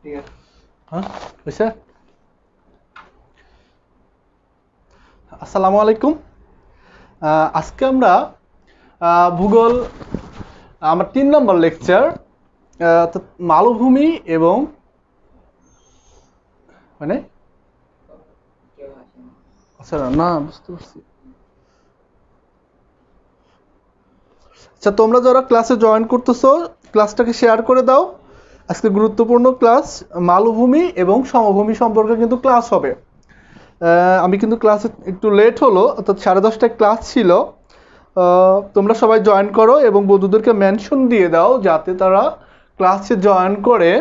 ঠিক আছে হ্যাঁ বুঝছো আসসালামু আলাইকুম আজকে আমরা ভূগোল আমার 3 নম্বর লেকচার মালভূমি এবং মানে আচ্ছা না বুঝতে পারছি আচ্ছা তোমরা যারা ক্লাসে জয়েন করতেছো ক্লাসটাকে শেয়ার করে দাও আজকে গুরুত্বপূর্ণ ক্লাস মালভূমি এবং সমভূমি সম্পর্কে কিন্তু ক্লাস হবে আমি কিন্তু ক্লাসে একটু লেট হলো অর্থাৎ 10:30টায় ক্লাস ছিল তোমরা সবাই জয়েন করো এবং বন্ধুদেরকে মেনশন দিয়ে দাও যাতে তারা ক্লাসে জয়েন করে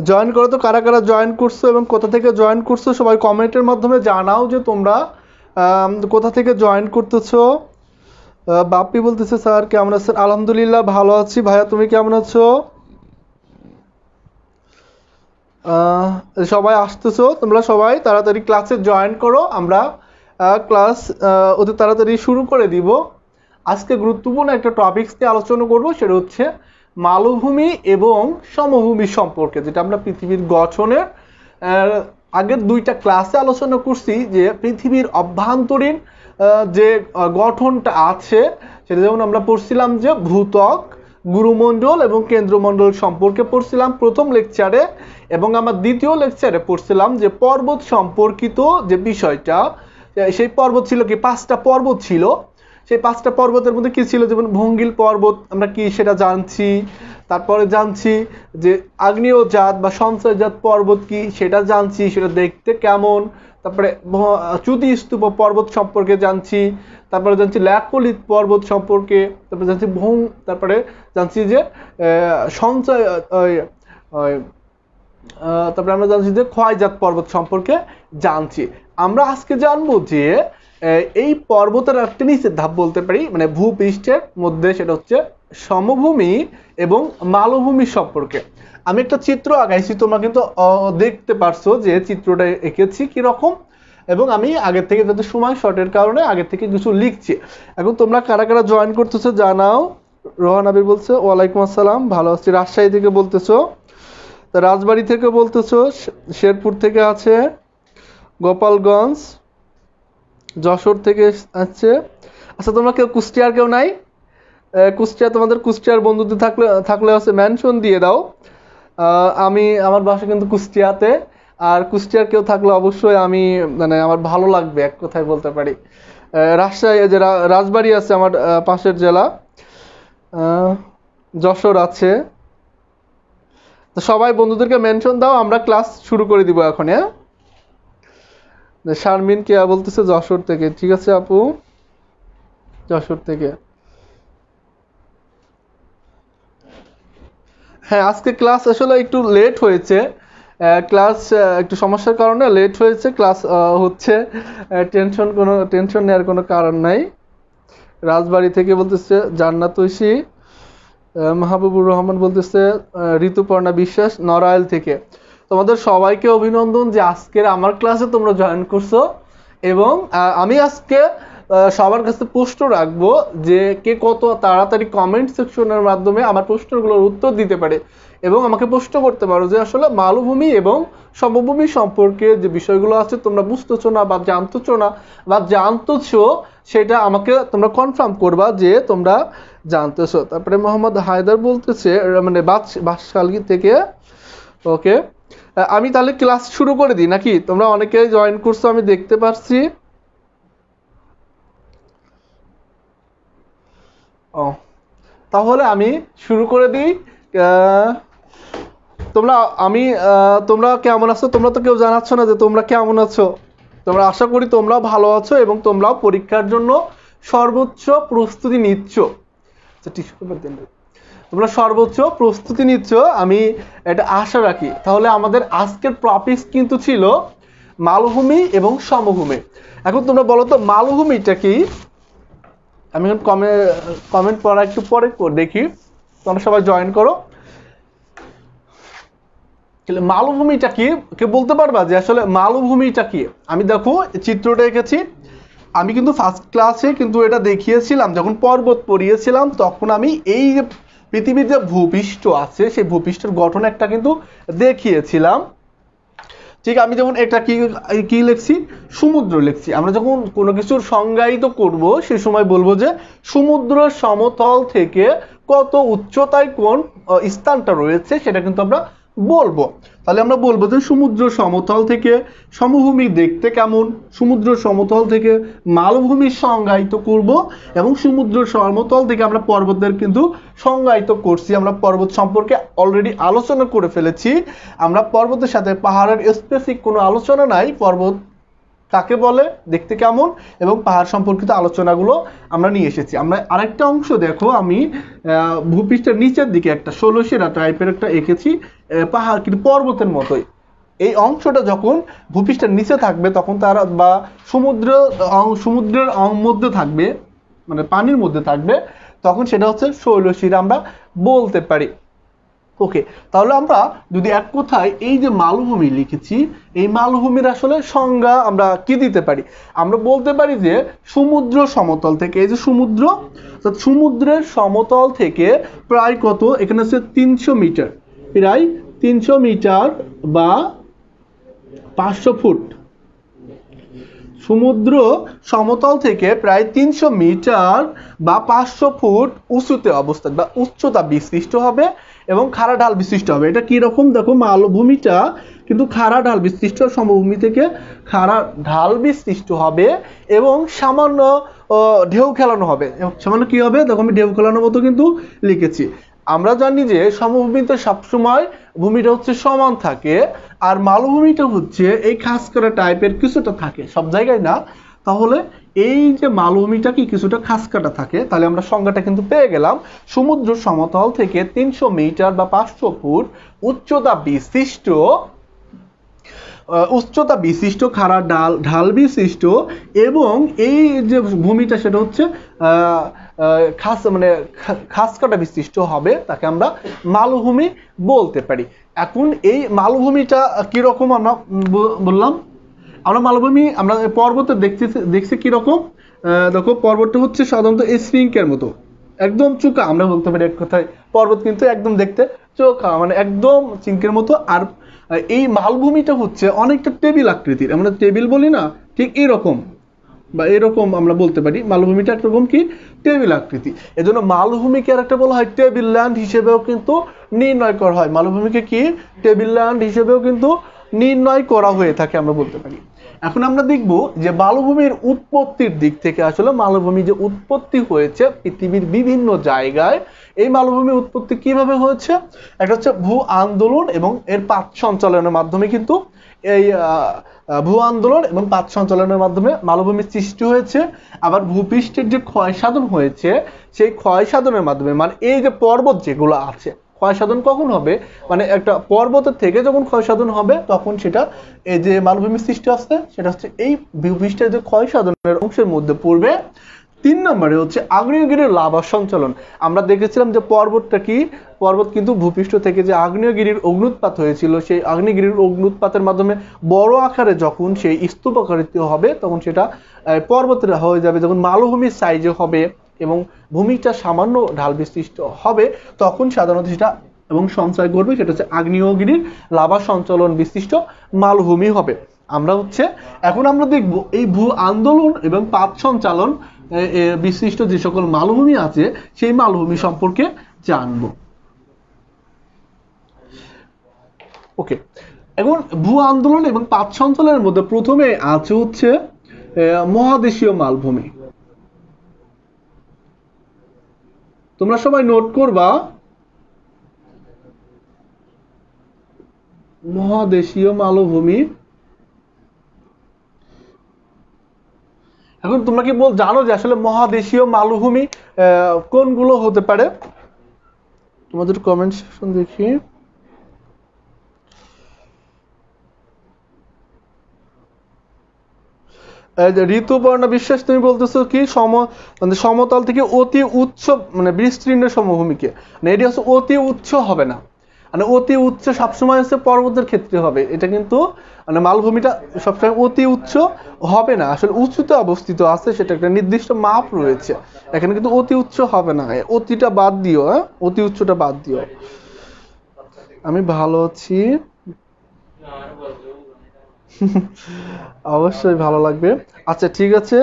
জয়েন করো তো কারা কারা জয়েন করছো এবং কোথা থেকে জয়েন করছো সবাই কমেন্টের মাধ্যমে জানাও যে তোমরা কোথা থেকে জয়েন করতেছো বাপ্পি বলতেছে স্যার কেমন আছেন আলহামদুলিল্লাহ ভালো আছি ভাইয়া তুমি কেমন আছো সবাই আসতেছো তোমরা সবাই তাড়াতাড়ি ক্লাসে জয়েন করো আমরা ক্লাস অতি তাড়াতাড়ি শুরু করে দিব আজকে গুরুত্বপূর্ণ একটা টপিকস নিয়ে আলোচনা করব সেটা হচ্ছে মালভূমি এবং সমভূমি সম্পর্কে যেটা আমরা পৃথিবীর গঠনের আগের দুইটা ক্লাসে আলোচনা করছি যে পৃথিবীর অভ্যন্তরীণ যে গঠনটা আছে সেটা যেমন আমরা পড়ছিলাম যে ভূত্বক গুরুমণ্ডল এবং কেন্দ্রমণ্ডল সম্পর্কে পড়ছিলাম প্রথম লেকচারে এবং আমরা দ্বিতীয় লেকচারে পড়ছিলাম যে পর্বত সম্পর্কিত যে বিষয়টা সেই পর্বত ছিল কি 5টা পর্বত ছিল সেই 5টা পর্বতের মধ্যে কি ছিল যেমন ভঙ্গিল পর্বত আমরা কি সেটা জানছি তারপরে জানছি যে আগ্নেয়জাত বা সঞ্চয়জাত পর্বত কি সেটা জানছি সেটা দেখতে কেমন তারপরে চ্যুতিস্তূপ পর্বত সম্পর্কে জানছি তারপরে জানছি ল্যাকোলিথ পর্বত সম্পর্কে তারপরে জানছি তারপরে জানছি যে সঞ্চয় তারপরে আমরা জানছি যে ক্ষয়জাত পর্বত সম্পর্কে জানছি আমরা আজকে জানবো যে এই পর্বতের একটা নিচের ধাপ বলতে পারি মানে ভূপৃষ্ঠের মধ্যে সেটা হচ্ছে সমভূমি এবং মালভূমি সম্পর্কে আমি একটা চিত্র আঁকাইছি তোমরা কিন্তু দেখতে পারছো যে চিত্রটা এঁকেছি কি রকম এবং আমি আগে থেকে যাতে সময় শর্টের কারণে আগে থেকে কিছু লিখছি এখন তোমরা কারা কারা জয়েন করতেছো জানাও রোহান আবির বলছে ওয়ালাইকুম আসসালাম ভালো আছি রাজশাহী থেকে বলতেছো রাজবাড়ী থেকে বলতেছো শেরপুর থেকে আছে গোপালগঞ্জ যশোর থেকে আছে আচ্ছা তোমরা কেউ কুষ্টিয়ার কেউ নাই কুষ্টিয়া তোমাদের কুষ্টিয়ার বন্ধুদের থাকলে আছে মেনশন দিয়ে দাও আমি আমার বাসা কিন্তু কুষ্টিয়াতে আর কুষ্টিয়ার কেউ থাকলে অবশ্যই আমি মানে আমার ভালো লাগবে এক কথায় বলতে পারি রাজশাহী যে রাজবাড়ী আছে আমার পাশের জেলা যশোর আছে তো সবাই বন্ধুদেরকে মেনশন দাও আমরা ক্লাস শুরু করে দিব এখন হ্যাঁ শারমিন কে বলতেছে যশোর থেকে ঠিক আছে আপু যশোর থেকে হ্যাঁ আজকে ক্লাস আসলে একটু লেট হয়েছে ক্লাস একটু সমস্যার কারণে লেট হয়েছে ক্লাস হচ্ছে টেনশন নেওয়ার কোনো কারণ নাই রাজবাড়ী থেকে বলতেছে জান্নাত ঐশী মাহবুবুর রহমান বলতেছে ঋতুপর্ণা বিশ্বাস নড়াইল থেকে তোমাদের সবাইকে অভিনন্দন যে আজকের আমার ক্লাসে তোমরা জয়েন করছো এবং আমি আজকে সবার কাছে প্রশ্ন রাখবো যে কে কত তাড়াতাড়ি কমেন্ট সেকশনের মাধ্যমে আমার প্রশ্নগুলোর উত্তর দিতে পারে এবং আমাকে প্রশ্ন করতে পারো যে আসলে মালভূমি এবং সমভূমি সম্পর্কে যে বিষয়গুলো আছে তোমরা বুঝতেছো না বা জানতেছো না বা জানতেছো সেটা আমাকে তোমরা কনফার্ম করবা যে তোমরা জানতেছো তারপরে মোহাম্মদ হায়দার বলতেছে মানে বাদশালী থেকে ওকে আমি তাহলে ক্লাস শুরু করে দিই নাকি তোমরা অনেকেই জয়েন করছো আমি দেখতে পাচ্ছি তাহলে আমি শুরু করে দিই তোমরা কেমন আছো তোমরা তো কেউ জানাচ্ছ না যে তোমরা কেমন আছো তোমরা আশা করি তোমরাও ভালো আছো এবং তোমরাও পরীক্ষার জন্য সর্বোচ্চ প্রস্তুতি নিচ্ছ তোমরা সর্বোচ্চ প্রস্তুতি নিচ্ছ আমি এটা আশা রাখি তাহলে আমাদের আজকের টপিকস কিন্তু ছিল মালভূমি এবং সমভূমি এখন তোমরা বলো তো মালভূমিটা কি আমি এখন কমেন্ট পড়া একটু পরে দেখি তোমরা সবাই জয়েন করো মালভূমিটা কি কে বলতে পারবা যে আসলে মালভূমিটা কি? আমি দেখো চিত্রটা এঁকেছি, আমি কিন্তু ফার্স্ট ক্লাসে কিন্তু এটা দেখিয়েছিলাম, যখন পর্বত পড়িয়েছিলাম তখন আমি এই যে পৃথিবীর যে ভূপৃষ্ঠ আছে সেই ভূপৃষ্ঠের গঠন একটা কিন্তু দেখিয়েছিলাম। ঠিক আমি যেমন এটা কি লিখছি, সমুদ্র লিখছি। আমরা যখন কোনো কিছুর সংজ্ঞায়িত করব সেই সময় বলবো যে সমুদ্র সমতল থেকে কত উচ্চতায় কোন স্থানটা রয়েছে সেটা কিন্তু আমরা বলবো। তাহলে আমরা বলবো যে সমুদ্র সমতল থেকে সমভূমি দেখতে কেমন, সমুদ্র সমতল থেকে মালভূমি সংজ্ঞায়িত করব, এবং সমুদ্র সমতল থেকে আমরা পর্বতদের কিন্তু সংজ্ঞায়িত করছি। আমরা পর্বত সম্পর্কে অলরেডি আলোচনা করে ফেলেছি। আমরা পর্বতের সাথে পাহাড়ের স্পেসিফিক কোনো আলোচনা নাই, পর্বত কাকে বলে, দেখতে কেমন, এবং পাহাড় সম্পর্কিত আলোচনাগুলো আমরা নিয়ে এসেছি। আমরা আরেকটা অংশ দেখো, আমি ভূপৃষ্ঠের নিচের দিকে একটা ষোলশিরা টাইপের একটা এঁকেছি, পাহাড় কিন্তু পর্বতের মতোই। এই অংশটা যখন ভূপৃষ্ঠের নিচে থাকবে তখন তারা বা সমুদ্রের মধ্যে থাকবে, মানে পানির মধ্যে থাকবে, তখন সেটা হচ্ছে শৈলশিরা আমরা বলতে পারি। ওকে, তাহলে আমরা যদি এক কথায় এই যে মালভূমি লিখেছি, এই মালভূমির আসলে সংজ্ঞা আমরা কি দিতে পারি? আমরা বলতে পারি যে সমুদ্র সমতল থেকে, এই যে সমুদ্র, সমুদ্রের সমতল থেকে প্রায় কত, এখানে হচ্ছে 300 মিটার, প্রায় 300 মিটার বা 500 ফুট। সমুদ্র সমতল থেকে প্রায় 300 মিটার বা 500 ফুট উঁচুতে অবস্থান বা উচ্চতা বিশিষ্ট হবে এবং খাড়া ঢাল বিশিষ্ট হবে। এটা কি রকম দেখো, মালভূমিটা কিন্তু খাড়া ঢাল বিশিষ্ট, সমভূমি থেকে খাড়া ঢাল বিশিষ্ট হবে এবং সামান্য ঢেউ খেলানো হবে। সামান্য কি হবে দেখো, আমি ঢেউ খেলানোর মতো কিন্তু লিখেছি। আমরা জানি যে সমভূমিতে সবসময় ভূমিটা হচ্ছে সমান থাকে, আর মালভূমিটা হচ্ছে এই খাস করা টাইপের কিছুটা থাকে, সব জায়গায় না। তাহলে এই যে মালভূমিটা কি কিছুটা খাস কাটা থাকে, তাহলে আমরা সংজ্ঞাটা কিন্তু পেয়ে গেলাম। সমুদ্র সমতল থেকে 300 মিটার বা 500 ফুট উচ্চতা বিশিষ্ট খাড়া ঢাল বিশিষ্ট, এবং এই যে ভূমিটা সেটা হচ্ছে খাস কাটা বিশিষ্ট হবে, তাকে আমরা মালভূমি বলতে পারি। এখন এই মালভূমিটা কিরকম আমরা বললাম, আমরা মালভূমি আমরা পর্বতে দেখছি কিরকম, দেখো পর্বতটা হচ্ছে সাধারণত স্ফিংকের মতো একদম চোখা, আমরা বলতে পারি এক কথায় পর্বত কিন্তু একদম দেখতে চোখা, মানে একদম চিংকের মতো। আর এই মালভূমিটা হচ্ছে অনেকটা টেবিল আকৃতির, আমরা টেবিল বলি না, ঠিক এরকম বা এরকম আমরা বলতে পারি। মালভূমিটা একরকম কি টেবিল আকৃতি, এজন্য মালভূমিকে আর একটা বলা হয় টেবিল ল্যান্ড হিসেবেও কিন্তু নির্ণয় করা হয়। মালভূমিকে কি টেবিল ল্যান্ড হিসেবেও কিন্তু নির্ণয় করা হয়ে থাকে, আমরা বলতে পারি। এখন আমরা দেখব যে মালভূমির উৎপত্তির দিক থেকে, আসলে মালভূমি যে উৎপত্তি হয়েছে পৃথিবীর বিভিন্ন জায়গায়, এই মালভূমির উৎপত্তি কিভাবে হয়েছে। একটা হচ্ছে ভূ আন্দোলন এবং এর পাত সঞ্চালনের মাধ্যমে, কিন্তু এই ভূ আন্দোলন এবং পাত সঞ্চালনের মাধ্যমে মালভূমির সৃষ্টি হয়েছে। আবার ভূপৃষ্ঠের যে ক্ষয় সাধন হয়েছে, সেই ক্ষয় সাধনের মাধ্যমে, মানে এই যে পর্বত যেগুলো আছে, ক্ষয় সাধন কখন হবে, মানে একটা পর্বতের থেকে যখন ক্ষয় সাধন হবে তখন সেটা এই যে মালভূমির সৃষ্টি আসছে, সেটা হচ্ছে এই ভূপৃষ্ঠের যে ক্ষয় সাধনের অংশের মধ্যে পড়বে। 3 নম্বরে হচ্ছে আগ্নেয়গিরির লাভা সঞ্চালন। আমরা দেখেছিলাম যে পর্বত কিন্তু ভূপৃষ্ঠ থেকে যে আগ্নেয়গিরির অগ্নুৎপাত হয়েছিল, সেই আগ্নেয়গিরির অগ্নুৎপাতের মাধ্যমে বড় আকারে যখন সেই স্তূপ আকৃতি হবে তখন সেটা পর্বতের হয়ে যাবে। যখন মালভূমির সাইজে হবে এবং ভূমিটা সামান্য ঢাল বিশিষ্ট হবে, তখন সাধারণত সেটা এবং সঞ্চয় করবে, সেটা হচ্ছে আগ্নেয়গিরির লাভা সঞ্চালন বিশিষ্ট মালভূমি হবে। এখন আমরা দেখব এই ভূ আন্দোলন এবং পাত সঞ্চালন বিশিষ্ট যে সকল মালভূমি আছে সেই মালভূমি সম্পর্কে জানব। ওকে, এখন ভূ আন্দোলন এবং পাত সঞ্চালনের মধ্যে প্রথমে আছে হচ্ছে মহাদেশীয় মালভূমি। তোমরা সবাই নোট করবা, মহাদেশীয় মালভূমি। এখন তোমরা কি জানো যে আসলে মহাদেশীয় মালভূমি কোনগুলো হতে পারে? তোমাদের কমেন্ট সেকশন দেখি। ঋতুপর্ণা বিশ্বাস, তুমি বলতেছো কি সমতল থেকে অতি উচ্চ, মানে বিস্তীর্ণ সমভূমিকে, এটি হচ্ছে অতি উচ্চ হবে না, মানে অতি উচ্চ সবসময় হচ্ছে পর্বতের ক্ষেত্রে হবে, এটা কিন্তু মানে মালভূমিটা সবসময় অতি উচ্চ হবে না, আসলে উঁচুতে অবস্থিত আছে, সেটা একটা নির্দিষ্ট মাপ রয়েছে, এখানে কিন্তু অতি উচ্চ হবে না, অতিটা বাদ দিও, হ্যাঁ অতি উচ্চটা বাদ দিও। আমি ভালো আছি, অবশ্যই ভালো লাগবে। আচ্ছা ঠিক আছে,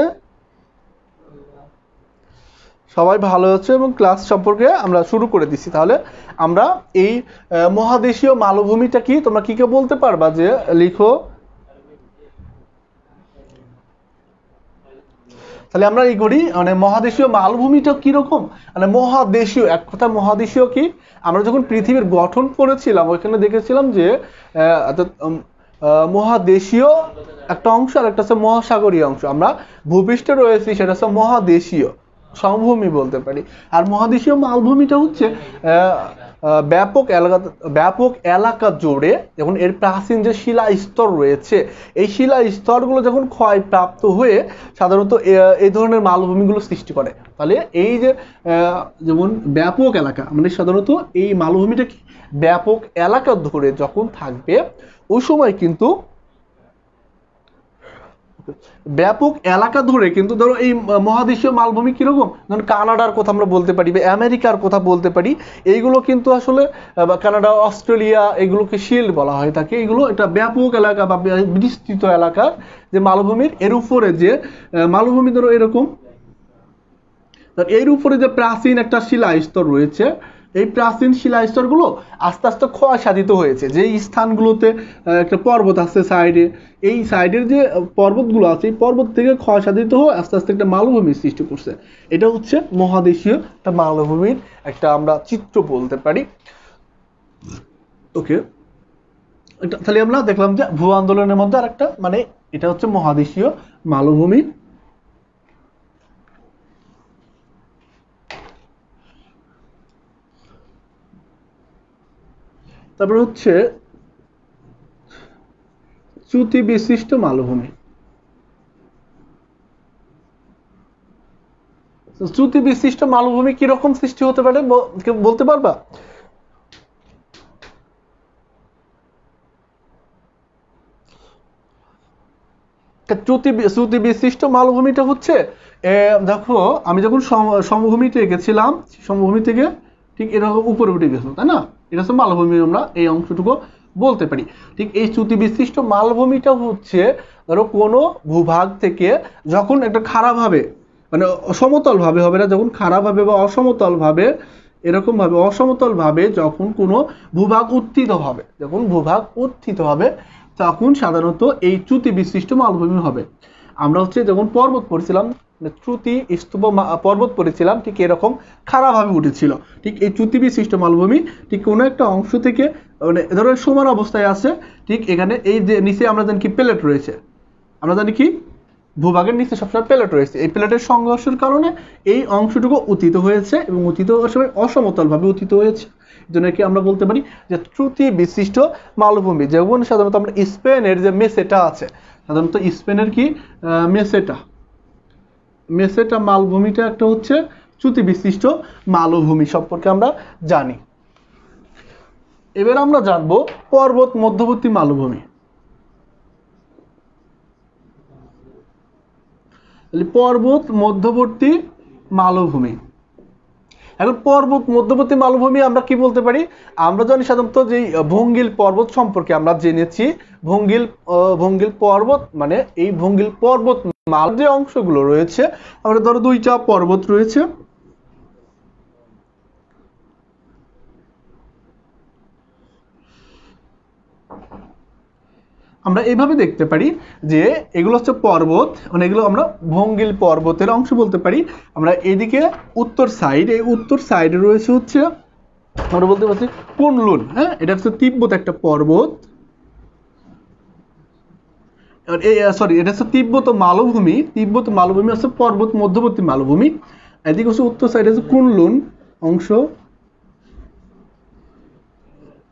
সবাই ভালো আছে এবং ক্লাস সম্পর্কে আমরা শুরু করে দিচ্ছি। তাহলে আমরা এই মহাদেশীয় মালভূমিটা কি তোমরা কি কে বলতে পারবা, যে লিখো। তাহলে আমরা এই করি, মানে মহাদেশীয় মালভূমিটা কিরকম, মানে মহাদেশীয়, এক কথা মহাদেশীয় কি, আমরা যখন পৃথিবীর গঠন করেছিলাম ওইখানে দেখেছিলাম যে মহাদেশীয় একটা অংশ আর একটা হচ্ছে মহাসাগরীয় অংশ। আমরা ভূপৃষ্ঠে রয়েছি সেটা হচ্ছে মহাদেশীয় সমভূমি বলতে পারি, আর মহাদেশীয় মালভূমিটা হচ্ছে ব্যাপক এলাকা জুড়ে যখন এর প্রাচীন যে শিলা স্তর রয়েছে, এই শিলা স্তরগুলো যখন ক্ষয় প্রাপ্ত হয়ে সাধারণত এই ধরনের মালভূমিগুলো সৃষ্টি করে। তাহলে এই যে যেমন ব্যাপক এলাকা, মানে সাধারণত এই মালভূমিটা কি ব্যাপক এলাকা ধরে যখন থাকবে ওই সময় কিন্তু ব্যাপক এলাকা ধরে কিন্তু ধরো এই মহাদেশীয় মালভূমি কিরকম, ধরুন কানাডার কথা আমরা বলতে পারি বা আমেরিকার কথা বলতে পারি, এইগুলো কিন্তু আসলে কানাডা অস্ট্রেলিয়া এগুলোকে শিল্ড বলা হয় থাকে, এগুলো একটা ব্যাপক এলাকা বা বিস্তৃত এলাকার যে মালভূমির এর উপরে যে মালভূমি ধরো এরকম, এর উপরে যে প্রাচীন একটা শিলা স্তর রয়েছে, এই প্রাচীন শিলা স্তরগুলো আস্তে আস্তে ক্ষয় সাধিত হয়েছে, যেই স্থানগুলোতে একটা পর্বত আছে সাইডে, এই সাইডের যে পর্বতগুলো আছে এই পর্বত থেকে ক্ষয় সাধিত হয়ে আস্তে আস্তে একটা মালভূমির সৃষ্টি করছে। এটা হচ্ছে মহাদেশীয় একটা মালভূমির একটা আমরা চিত্র বলতে পারি। ওকে, তাহলে আমরা দেখলাম যে ভূ আন্দোলনের মধ্যে আরেকটা, মানে এটা হচ্ছে মহাদেশীয় মালভূমি। তারপর হচ্ছে চ্যুতি বিশিষ্ট মালভূমি। চ্যুতি বিশিষ্ট মালভূমি কিরকম সৃষ্টি হতে পারে বলতে পারবা? চ্যুতি বিশিষ্ট মালভূমিটা হচ্ছে দেখো আমি যখন সমভূমিতে গেছিলাম, সমভূমি থেকে ঠিক এরকম উপরে উঠে গেছিল, তাই না, এটা হচ্ছে মালভূমি, আমরা এই অংশটুকু বলতে পারি। ঠিক এই চ্যুতি বিশিষ্ট মালভূমিটা হচ্ছে ধরো কোনো ভূভাগ থেকে যখন একটা খারাপ ভাবে, মানে অসমতল ভাবে হবে না, যখন খারাপ ভাবে বা অসমতল ভাবে, এরকম ভাবে অসমতল ভাবে যখন কোনো ভূভাগ উত্থিত হবে, যখন ভূভাগ উত্থিত হবে তখন সাধারণত এই চ্যুতি বিশিষ্ট মালভূমি হবে। আমরা হচ্ছে যখন পর্বত পড়ছিলাম, চ্যুতি স্তূপ পর্বত পড়েছিলাম, ঠিক এরকম খারাপভাবে উঠেছিল। ঠিক এই চ্যুতি বিশিষ্ট মালভূমি ঠিক কোনো একটা অংশ থেকে, মানে ধরো সমান অবস্থায় আছে, ঠিক এখানে এই যে নিচে আমরা জানি কি প্লেট রয়েছে, আমরা জানি কি ভূভাগের নিচে সবসময় প্লেট রয়েছে, এই প্লেটের সংঘর্ষের কারণে এই অংশটুকু উত্থিত হয়েছে এবং উত্থিত হওয়ার সময় অসমতল ভাবে উত্থিত হয়েছে, জন্য কি আমরা বলতে পারি যে চ্যুতি বিশিষ্ট মালভূমি। যেমন সাধারণত আমরা স্পেনের যে মেসেটা আছে, সাধারণত স্পেনের কি মেসেটা মালভূমিটা একটা হচ্ছে চ্যুতি বিশিষ্ট মালভূমি সম্পর্কে আমরা জানি। এবার আমরা জানবো পর্বত মধ্যবর্তী মালভূমি। পর্বত মধ্যবর্তী মালভূমি, এখন পর্বত মধ্যবর্তী মালভূমি আমরা কি বলতে পারি, আমরা জানি সাধারণত যে ভঙ্গিল পর্বত সম্পর্কে আমরা জেনেছি, ভঙ্গিল পর্বত মানে এই ভঙ্গিল পর্বত মাল যে অংশগুলো রয়েছে, আমরা ধরো দুইটা পর্বত রয়েছে, আমরা এইভাবে দেখতে পারি যে এগুলো হচ্ছে পর্বত, মানে এগুলো আমরা ভঙ্গিল পর্বতের অংশ বলতে পারি। আমরা এদিকে উত্তর সাইড, এই উত্তর সাইডে রয়েছে হচ্ছে আমরা বলতে পারছি কুনলুন, হ্যাঁ এটা হচ্ছে তিব্বত একটা পর্বত, সরি এটা হচ্ছে তিব্বত মালভূমি হচ্ছে পর্বত মধ্যবর্তী মালভূমি। এদিকে হচ্ছে উত্তর সাইডে হচ্ছে কুনলুন অংশ,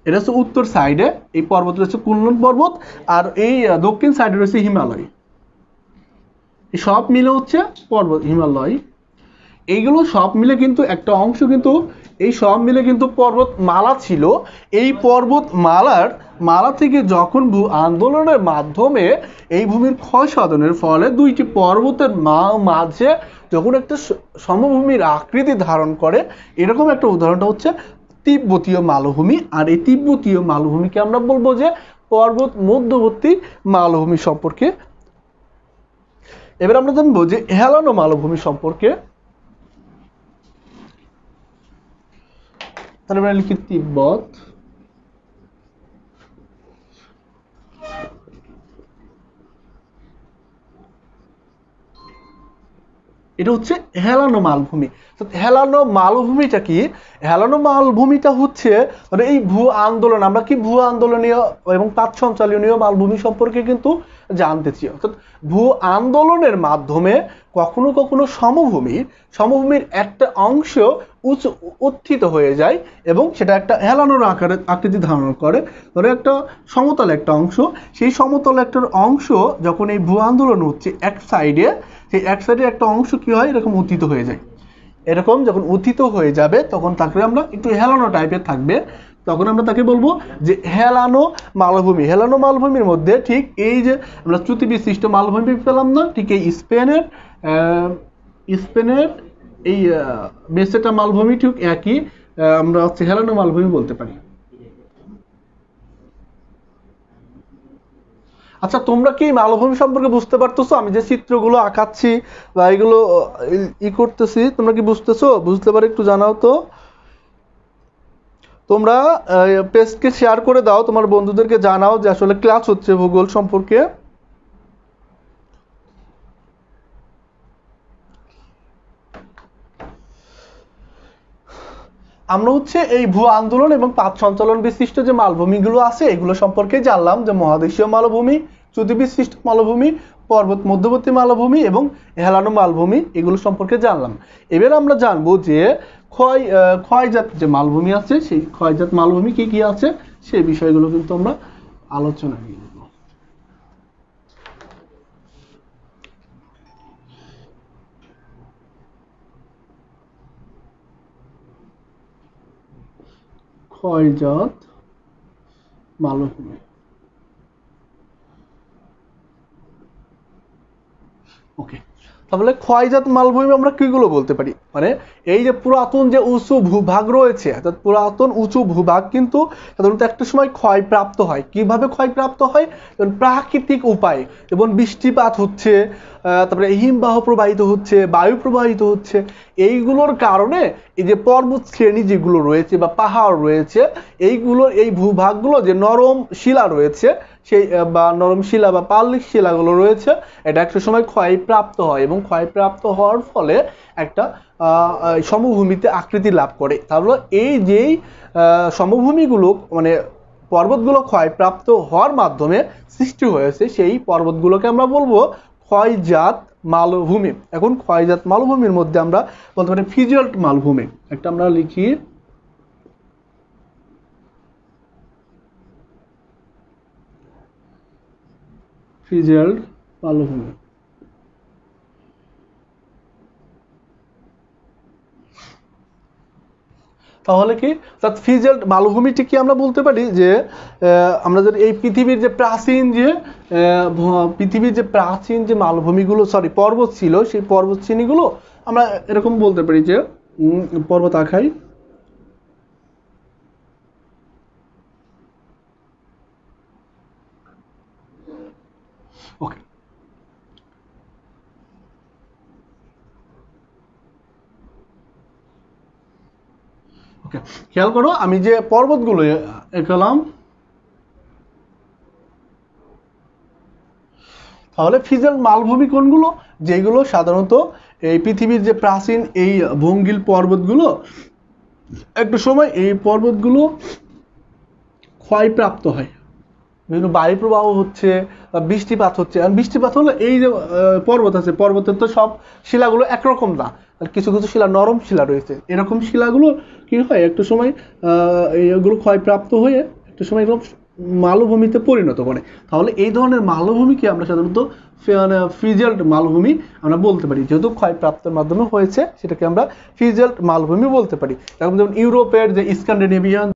এটা হচ্ছে উত্তর সাইডে এই পর্বত রয়েছে কুনলুন পর্বত, আর এই দক্ষিণ সাইডে রয়েছে হিমালয়, এই সব মিলে হচ্ছে পর্বত হিমালয়। এইগুলো সব মিলে কিন্তু একটা অংশ, কিন্তু এই সব মিলে কিন্তু পর্বতমালা ছিল। এই মালা থেকে যখন ভূ আন্দোলনের মাধ্যমে এই ভূমির ক্ষয় সাধনের ফলে দুইটি পর্বতের মাঝে যখন একটা সমভূমির আকৃতি ধারণ করে, এরকম একটা উদাহরণটা হচ্ছে তিব্বতীয় মালভূমি। আর এই তিব্বতীয় মালভূমিকে আমরা বলবো যে পর্বত মধ্যবর্তী মালভূমি সম্পর্কে। এবার আমরা জানবো যে হেলানো মালভূমি সম্পর্কে। তাহলে আমরা লিখি তিব্বত, এটা হচ্ছে হেলানো মালভূমি। তো হেলানো মালভূমিটা কি? হেলানো মালভূমিটা হচ্ছে মানে এই ভূ আন্দোলন, আমরা কি ভূ আন্দোলনীয় এবং পাত সঞ্চালনীয় মালভূমি সম্পর্কে কিন্তু জানতেছি। অর্থাৎ ভূ আন্দোলনের মাধ্যমে কখনো কখনো সমভূমির একটা অংশ উত্থিত হয়ে যায় এবং সেটা একটা হেলানোর আকৃতি ধারণ করে। ধরো একটা সমতল একটা অংশ, সেই সমতল একটা অংশ যখন এই ভূ আন্দোলন হচ্ছে এক সাইডে, সেই এক সাইডে একটা অংশ কি হয়, এরকম উত্থিত হয়ে যায়। এরকম যখন উত্থিত হয়ে যাবে তখন তাকে আমরা একটু হেলানো টাইপের থাকবে, তখন আমরা তাকে বলবো যে হেলানো মালভূমি। হেলানো মালভূমির মধ্যে ঠিক এই যে আমরা চ্যুতি বিশিষ্ট মালভূমি পেলাম না, ঠিক এই স্পেনের এই মেসেটা মালভূমি ঠিক একই আমরা হচ্ছে হেলানো মালভূমি বলতে পারি। আচ্ছা, তোমরা কি মালভূমি সম্পর্কে বুঝতে পারতেছো? আমি যে চিত্রগুলো আঁকাচ্ছি বা এগুলো করতেছি, তোমরা কি বুঝতেছো? বুঝতে পারে একটু জানাও তো। তোমরা পেজকে শেয়ার করে দাও, তোমার বন্ধুদেরকে জানাও যে আসলে ক্লাস হচ্ছে ভূগোল সম্পর্কে। আমরা হচ্ছে এই ভূ আন্দোলন এবং পাত সঞ্চালন বিশিষ্ট যে মালভূমিগুলো আছে এগুলো সম্পর্কে জানলাম, যে মহাদেশীয় মালভূমি, চ্যুতি বিশিষ্ট মালভূমি, পর্বত মধ্যবর্তী মালভূমি এবং হেলানো মালভূমি, এগুলো সম্পর্কে জানলাম। এবার আমরা জানবো যে ক্ষয়জাত যে মালভূমি আছে, সেই ক্ষয়জাত মালভূমি কি কি আছে সেই বিষয়গুলো কিন্তু আমরা আলোচনা নিয়ে নেব। ক্ষয়জাত মালভূমি। ওকে, তাহলে ক্ষয়জাত মালভূমি আমরা কিগুলো বলতে পারি? মানে এই যে পুরাতন যে উঁচু ভূভাগ রয়েছে, অর্থাৎ পুরাতন উঁচু ভূভাগ কিন্তু সাধারণত একটা সময় ক্ষয়প্রাপ্ত হয়। কিভাবে ক্ষয়প্রাপ্ত হয়? প্রাকৃতিক উপায়ে, এবং বৃষ্টিপাত হচ্ছে, তারপরে হিমবাহ প্রবাহিত হচ্ছে, বায়ু প্রবাহিত হচ্ছে, এইগুলোর কারণে এই যে পর্বত শ্রেণী যেগুলো রয়েছে বা পাহাড় রয়েছে, এইগুলোর এই ভূভাগগুলো যে নরম শিলা রয়েছে, সেই বা নরম শিলা বা পাললিক শিলাগুলো রয়েছে, এটা একটা সময় ক্ষয়প্রাপ্ত হয় এবং ক্ষয়প্রাপ্ত হওয়ার ফলে একটা সমভূমিতে আকৃতি লাভ করে। তাহলে এই যেই সমভূমিগুলো মানে পর্বতগুলো ক্ষয়প্রাপ্ত হওয়ার মাধ্যমে সৃষ্টি হয়েছে, সেই পর্বতগুলোকে আমরা বলবো ক্ষয়জাত মালভূমি। এখন ক্ষয়জাত মালভূমির মধ্যে আমরা বলতে পারি ফিজল্ট মালভূমি। একটা আমরা লিখি ফিজল্ট মালভূমি। তাহলে কি ফিজল্ট মালভূমিটি কি আমরা বলতে পারি যে আমরা যদি এই পৃথিবীর যে প্রাচীন যে মালভূমিগুলো পর্বত ছিল, সেই পর্বত শ্রেণীগুলো আমরা এরকম বলতে পারি যে পর্বত আখাই ওকে। ওকে, খেয়াল করো আমি যে পর্বতগুলো এঁকালাম, তাহলে ফিজল্ট মালভূমি কোনগুলো? যেগুলো সাধারণত এই পৃথিবীর যে প্রাচীন এই ভঙ্গিল পর্বতগুলো, একটা সময় এই পর্বতগুলো ক্ষয়প্রাপ্ত হয়, বিভিন্ন বায়ু প্রবাহ হচ্ছে, বৃষ্টিপাত হচ্ছে। আর বৃষ্টিপাত হলে এই যে পর্বত আছে, পর্বতের তো সব শিলাগুলো একরকম না, আর কিছু কিছু শিলা নরম শিলা রয়েছে। এরকম শিলাগুলো কি হয়, একটা সময় এইগুলো ক্ষয়প্রাপ্ত হয়ে একটা সময় এরকম মালভূমিতে পরিণত করে। তাহলে এই ধরনের মালভূমিকে আমরা সাধারণত ফ্রিজেলড মালভূমি আমরা বলতে পারি, যেহেতু ক্ষয়প্রাপ্তের মাধ্যমে হয়েছে সেটাকে আমরা ফ্রিজেলড মালভূমি বলতে পারি। যেমন ইউরোপের যে স্ক্যান্ডিনেভিয়ান